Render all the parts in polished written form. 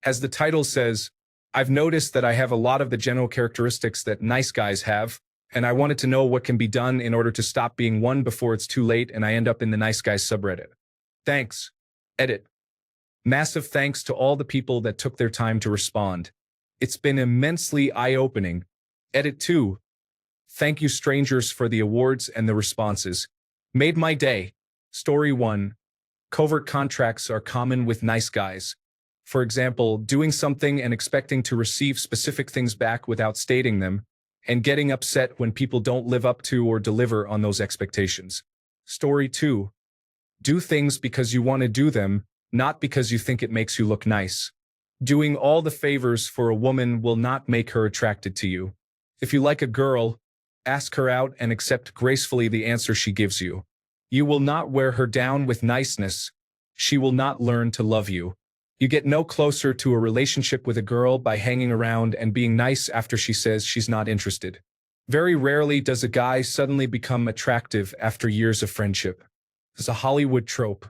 As the title says, I've noticed that I have a lot of the general characteristics that nice guys have, and I wanted to know what can be done in order to stop being one before it's too late and I end up in the nice guys subreddit. Thanks. Edit. Massive thanks to all the people that took their time to respond. It's been immensely eye-opening. Edit 2. Thank you strangers for the awards and the responses. Made my day. Story 1. Covert contracts are common with nice guys. For example, doing something and expecting to receive specific things back without stating them, and getting upset when people don't live up to or deliver on those expectations. Story 2. Do things because you want to do them, not because you think it makes you look nice. Doing all the favors for a woman will not make her attracted to you. If you like a girl, ask her out and accept gracefully the answer she gives you. You will not wear her down with niceness. She will not learn to love you. You get no closer to a relationship with a girl by hanging around and being nice after she says she's not interested. Very rarely does a guy suddenly become attractive after years of friendship. It's a Hollywood trope.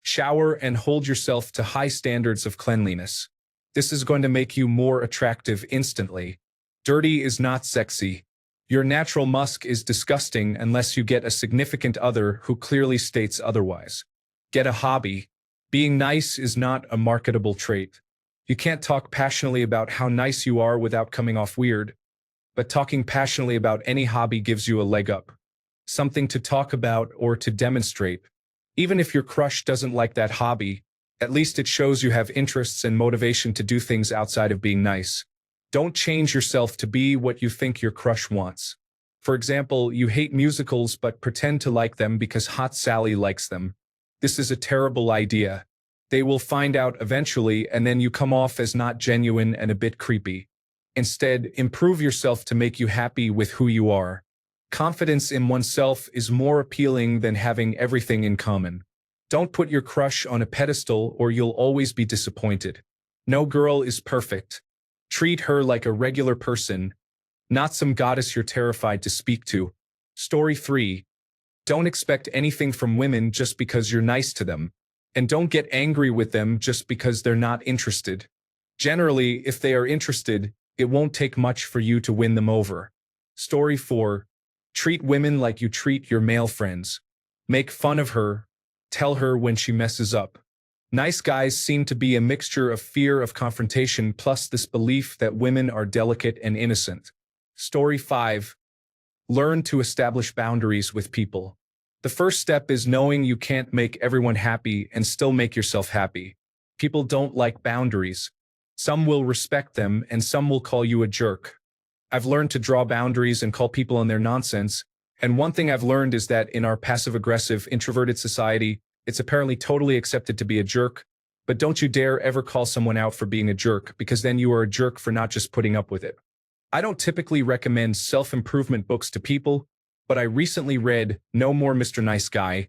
Shower and hold yourself to high standards of cleanliness. This is going to make you more attractive instantly. Dirty is not sexy. Your natural musk is disgusting unless you get a significant other who clearly states otherwise. Get a hobby. Being nice is not a marketable trait. You can't talk passionately about how nice you are without coming off weird, but talking passionately about any hobby gives you a leg up. Something to talk about or to demonstrate. Even if your crush doesn't like that hobby, at least it shows you have interests and motivation to do things outside of being nice. Don't change yourself to be what you think your crush wants. For example, you hate musicals but pretend to like them because Hot Sally likes them. This is a terrible idea. They will find out eventually and then you come off as not genuine and a bit creepy. Instead, improve yourself to make you happy with who you are. Confidence in oneself is more appealing than having everything in common. Don't put your crush on a pedestal or you'll always be disappointed. No girl is perfect. Treat her like a regular person, not some goddess you're terrified to speak to. Story 3. Don't expect anything from women just because you're nice to them. And don't get angry with them just because they're not interested. Generally, if they are interested, it won't take much for you to win them over. Story 4. Treat women like you treat your male friends. Make fun of her. Tell her when she messes up. Nice guys seem to be a mixture of fear of confrontation plus this belief that women are delicate and innocent. Story 5. Learn to establish boundaries with people. The first step is knowing you can't make everyone happy and still make yourself happy. People don't like boundaries. Some will respect them and some will call you a jerk. I've learned to draw boundaries and call people on their nonsense, and one thing I've learned is that in our passive-aggressive, introverted society, it's apparently totally accepted to be a jerk, but don't you dare ever call someone out for being a jerk because then you are a jerk for not just putting up with it. I don't typically recommend self-improvement books to people, but I recently read No More Mr. Nice Guy,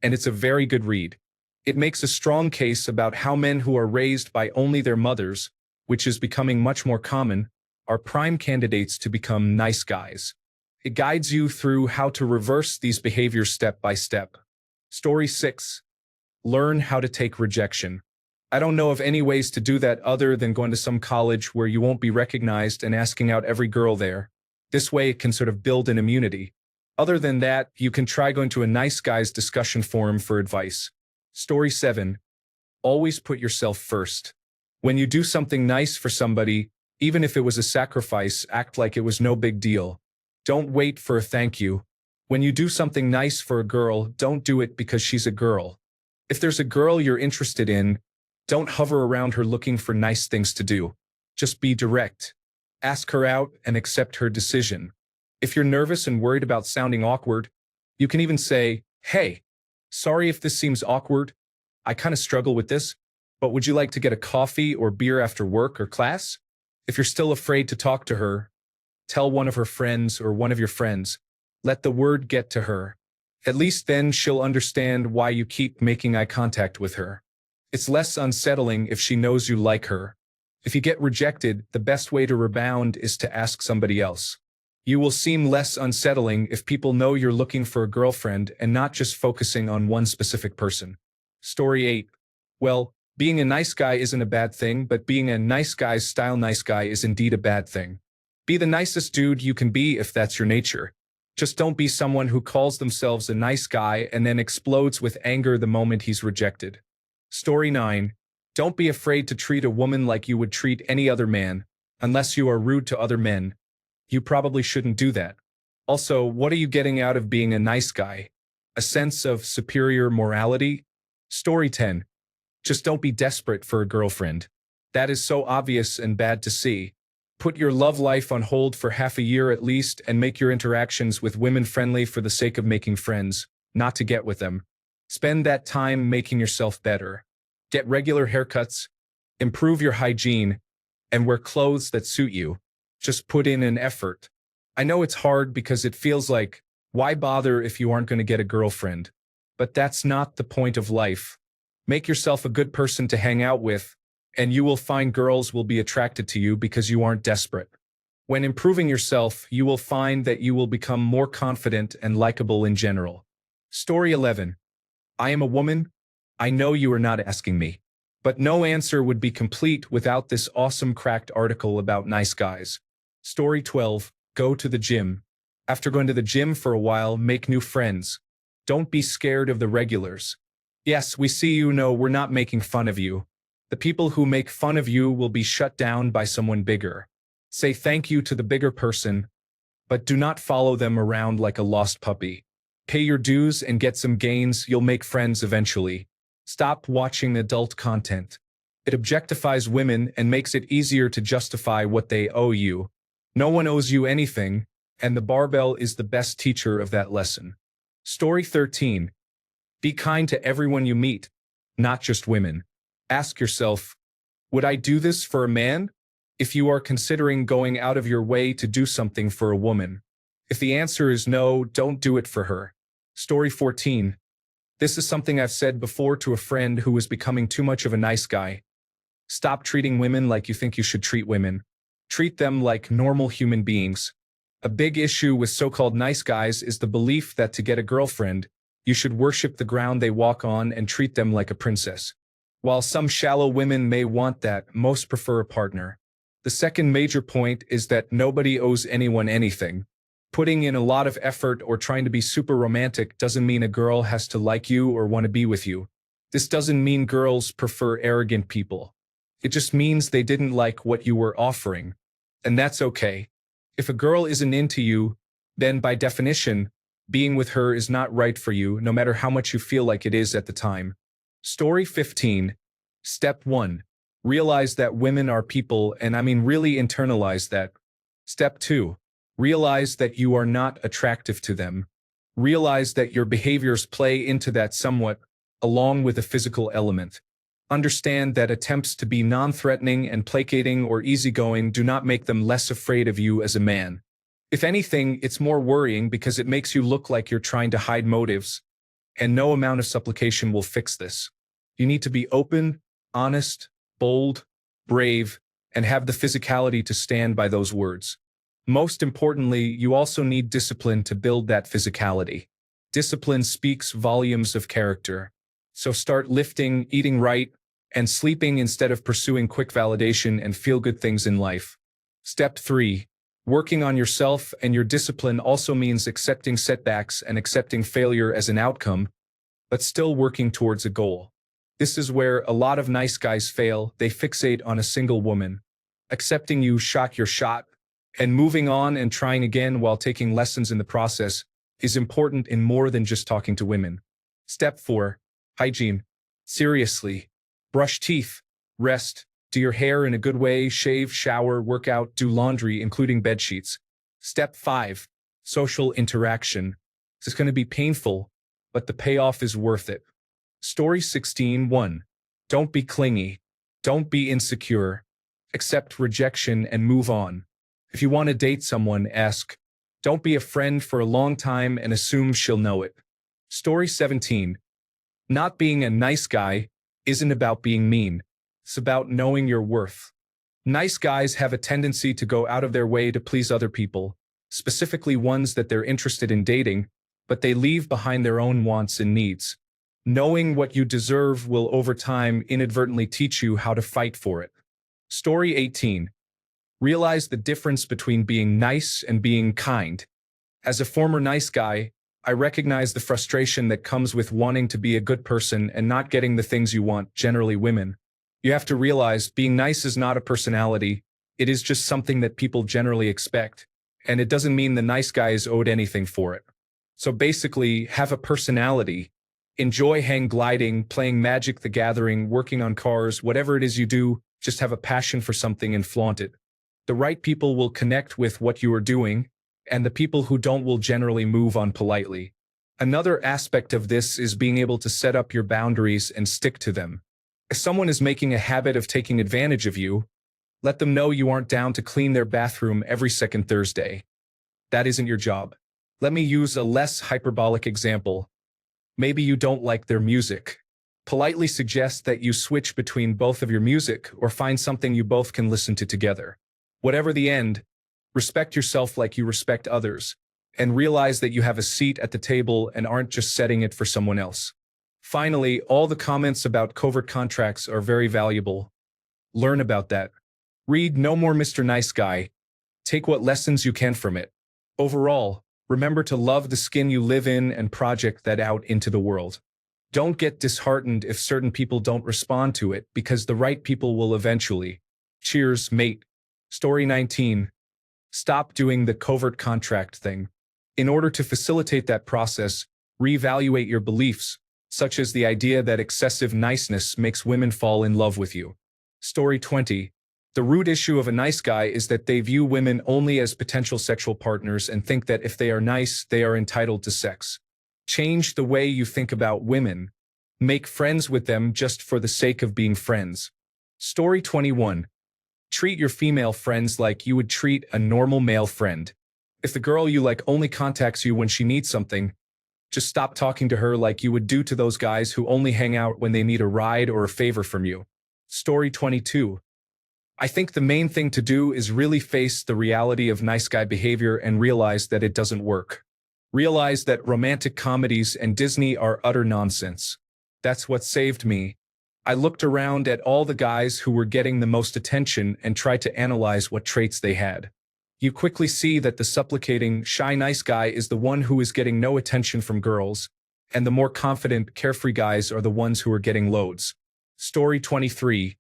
and it's a very good read. It makes a strong case about how men who are raised by only their mothers, which is becoming much more common, are prime candidates to become nice guys. It guides you through how to reverse these behaviors step by step. Story 6. Learn how to take rejection. I don't know of any ways to do that other than going to some college where you won't be recognized and asking out every girl there. This way it can sort of build an immunity. Other than that, you can try going to a nice guys discussion forum for advice. Story 7. Always put yourself first. When you do something nice for somebody, even if it was a sacrifice, act like it was no big deal. Don't wait for a thank you. When you do something nice for a girl, don't do it because she's a girl. If there's a girl you're interested in, don't hover around her looking for nice things to do. Just be direct. Ask her out and accept her decision. If you're nervous and worried about sounding awkward, you can even say, "Hey, sorry if this seems awkward. I kind of struggle with this, but would you like to get a coffee or beer after work or class?" If you're still afraid to talk to her, tell one of her friends or one of your friends. Let the word get to her. At least then she'll understand why you keep making eye contact with her. It's less unsettling if she knows you like her. If you get rejected, the best way to rebound is to ask somebody else. You will seem less unsettling if people know you're looking for a girlfriend and not just focusing on one specific person. Story 8. Well, Being a nice guy isn't a bad thing, but being a nice guy's style nice guy is indeed a bad thing. Be the nicest dude you can be if that's your nature. Just don't be someone who calls themselves a nice guy and then explodes with anger the moment he's rejected. Story 9. Don't be afraid to treat a woman like you would treat any other man, unless you are rude to other men. You probably shouldn't do that. Also, what are you getting out of being a nice guy? A sense of superior morality? Story 10. Just don't be desperate for a girlfriend. That is so obvious and bad to see. Put your love life on hold for half a year at least and make your interactions with women friendly for the sake of making friends, not to get with them. Spend that time making yourself better. Get regular haircuts, improve your hygiene, and wear clothes that suit you. Just put in an effort. I know it's hard because it feels like, why bother if you aren't going to get a girlfriend? But that's not the point of life. Make yourself a good person to hang out with, and you will find girls will be attracted to you because you aren't desperate. When improving yourself, you will find that you will become more confident and likable in general. Story 11. I am a woman. I know you are not asking me. But no answer would be complete without this awesome cracked article about nice guys. Story 12. Go to the gym. After going to the gym for a while, make new friends. Don't be scared of the regulars. Yes, we see you, know we're not making fun of you. The people who make fun of you will be shut down by someone bigger. Say thank you to the bigger person, but do not follow them around like a lost puppy. Pay your dues and get some gains, you'll make friends eventually. Stop watching adult content. It objectifies women and makes it easier to justify what they owe you. No one owes you anything, and the barbell is the best teacher of that lesson. Story 13. Be kind to everyone you meet, not just women. Ask yourself, would I do this for a man? If you are considering going out of your way to do something for a woman. If the answer is no, don't do it for her. Story 14. This is something I've said before to a friend who was becoming too much of a nice guy. Stop treating women like you think you should treat women. Treat them like normal human beings. A big issue with so-called nice guys is the belief that to get a girlfriend, you should worship the ground they walk on and treat them like a princess. While some shallow women may want that, most prefer a partner. The second major point is that nobody owes anyone anything. Putting in a lot of effort or trying to be super romantic doesn't mean a girl has to like you or want to be with you. This doesn't mean girls prefer arrogant people. It just means they didn't like what you were offering. And that's okay. If a girl isn't into you, then by definition, being with her is not right for you, no matter how much you feel like it is at the time. Story 15. Step 1. Realize that women are people, and I mean really internalize that. Step 2. Realize that you are not attractive to them. Realize that your behaviors play into that somewhat, along with a physical element. Understand that attempts to be non-threatening and placating or easygoing do not make them less afraid of you as a man. If anything, it's more worrying because it makes you look like you're trying to hide motives, and no amount of supplication will fix this. You need to be open, honest, bold, brave, and have the physicality to stand by those words. Most importantly, you also need discipline to build that physicality. Discipline speaks volumes of character. So start lifting, eating right, and sleeping instead of pursuing quick validation and feel-good things in life. Step 3. Working on yourself and your discipline also means accepting setbacks and accepting failure as an outcome, but still working towards a goal. This is where a lot of nice guys fail. They fixate on a single woman. Accepting you shot your shot, and moving on and trying again while taking lessons in the process is important in more than just talking to women. Step 4. Hygiene. Seriously. Brush teeth. Rest. Do your hair in a good way, shave, shower, work out, do laundry, including bed sheets. Step 5. Social interaction. This is going to be painful, but the payoff is worth it. Story 16:1. Don't be clingy. Don't be insecure. Accept rejection and move on. If you want to date someone, ask. Don't be a friend for a long time and assume she'll know it. Story 17. Not being a nice guy isn't about being mean. It's about knowing your worth. Nice guys have a tendency to go out of their way to please other people, specifically ones that they're interested in dating, but they leave behind their own wants and needs. Knowing what you deserve will over time inadvertently teach you how to fight for it. Story 18. Realize the difference between being nice and being kind. As a former nice guy, I recognize the frustration that comes with wanting to be a good person and not getting the things you want, generally women. You have to realize being nice is not a personality, it is just something that people generally expect, and it doesn't mean the nice guy is owed anything for it. So basically, have a personality. Enjoy hang gliding, playing Magic the Gathering, working on cars, whatever it is you do, just have a passion for something and flaunt it. The right people will connect with what you are doing, and the people who don't will generally move on politely. Another aspect of this is being able to set up your boundaries and stick to them. If someone is making a habit of taking advantage of you, let them know you aren't down to clean their bathroom every second Thursday. That isn't your job. Let me use a less hyperbolic example. Maybe you don't like their music. Politely suggest that you switch between both of your music or find something you both can listen to together. Whatever the end, respect yourself like you respect others, and realize that you have a seat at the table and aren't just setting it for someone else. Finally, all the comments about covert contracts are very valuable. Learn about that. Read No More Mr. Nice Guy. Take what lessons you can from it. Overall, remember to love the skin you live in and project that out into the world. Don't get disheartened if certain people don't respond to it, because the right people will eventually. Cheers, mate. Story 19. Stop doing the covert contract thing. In order to facilitate that process, reevaluate your beliefs, such as the idea that excessive niceness makes women fall in love with you. Story 20. The root issue of a nice guy is that they view women only as potential sexual partners and think that if they are nice, they are entitled to sex. Change the way you think about women. Make friends with them just for the sake of being friends. Story 21. Treat your female friends like you would treat a normal male friend. If the girl you like only contacts you when she needs something, just stop talking to her like you would do to those guys who only hang out when they need a ride or a favor from you. Story 22. I think the main thing to do is really face the reality of nice guy behavior and realize that it doesn't work. Realize that romantic comedies and Disney are utter nonsense. That's what saved me. I looked around at all the guys who were getting the most attention and tried to analyze what traits they had. You quickly see that the supplicating, shy nice guy is the one who is getting no attention from girls, and the more confident, carefree guys are the ones who are getting loads. Story 23.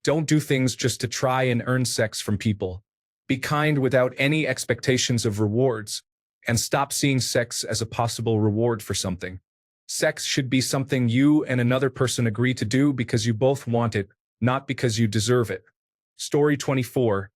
Don't do things just to try and earn sex from people. Be kind without any expectations of rewards, and stop seeing sex as a possible reward for something. Sex should be something you and another person agree to do because you both want it, not because you deserve it. Story 24.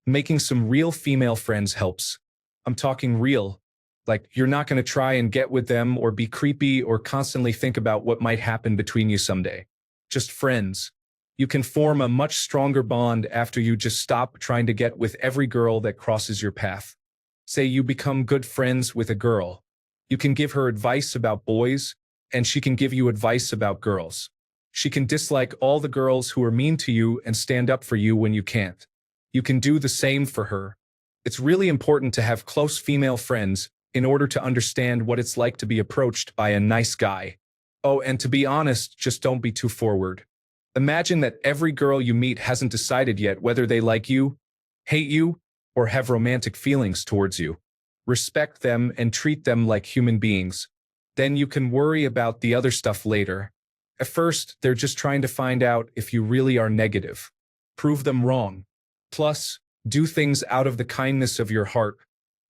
Making some real female friends helps. I'm talking real. Like, you're not going to try and get with them or be creepy or constantly think about what might happen between you someday. Just friends. You can form a much stronger bond after you just stop trying to get with every girl that crosses your path. Say you become good friends with a girl. You can give her advice about boys, and she can give you advice about girls. She can dislike all the girls who are mean to you and stand up for you when you can't. You can do the same for her. It's really important to have close female friends in order to understand what it's like to be approached by a nice guy. Oh, and to be honest, just don't be too forward. Imagine that every girl you meet hasn't decided yet whether they like you, hate you, or have romantic feelings towards you. Respect them and treat them like human beings. Then you can worry about the other stuff later. At first, they're just trying to find out if you really are negative. Prove them wrong. Plus, do things out of the kindness of your heart,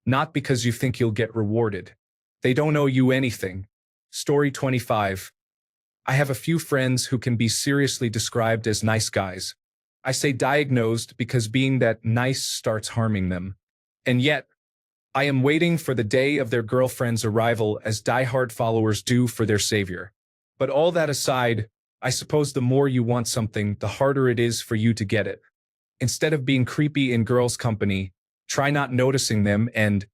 not because you think you'll get rewarded. They don't owe you anything. Story 25. I have a few friends who can be seriously described as nice guys. I say diagnosed because being that nice starts harming them. And yet, I am waiting for the day of their girlfriend's arrival as diehard followers do for their savior. But all that aside, I suppose the more you want something, the harder it is for you to get it. Instead of being creepy in girls' company, try not noticing them and,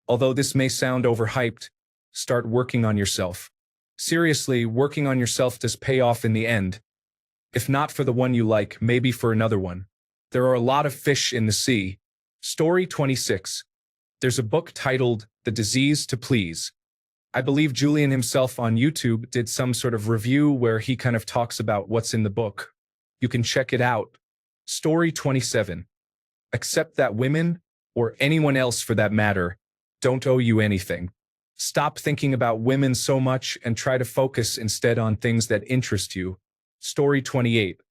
although this may sound overhyped, start working on yourself. Seriously, working on yourself does pay off in the end. If not for the one you like, maybe for another one. There are a lot of fish in the sea. Story 26. There's a book titled The Disease to Please. I believe Julian himself on YouTube did some sort of review where he kind of talks about what's in the book. You can check it out. Story 27. Accept that women, or anyone else for that matter, don't owe you anything. Stop thinking about women so much and try to focus instead on things that interest you. Story 28.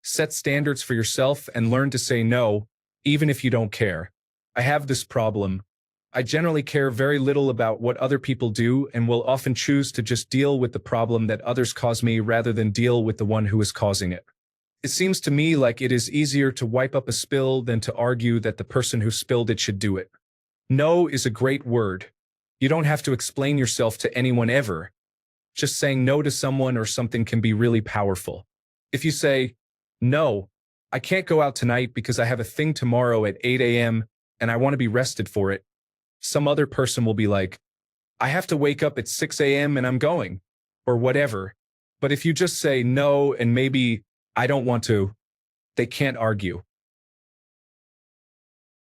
Set standards for yourself and learn to say no, even if you don't care. I have this problem. I generally care very little about what other people do and will often choose to just deal with the problem that others cause me rather than deal with the one who is causing it. It seems to me like it is easier to wipe up a spill than to argue that the person who spilled it should do it. No is a great word. You don't have to explain yourself to anyone ever. Just saying no to someone or something can be really powerful. If you say, "No, I can't go out tonight because I have a thing tomorrow at 8 a.m. and I want to be rested for it," some other person will be like, "I have to wake up at 6 a.m. and I'm going," or whatever. But if you just say no and maybe "I don't want to," they can't argue.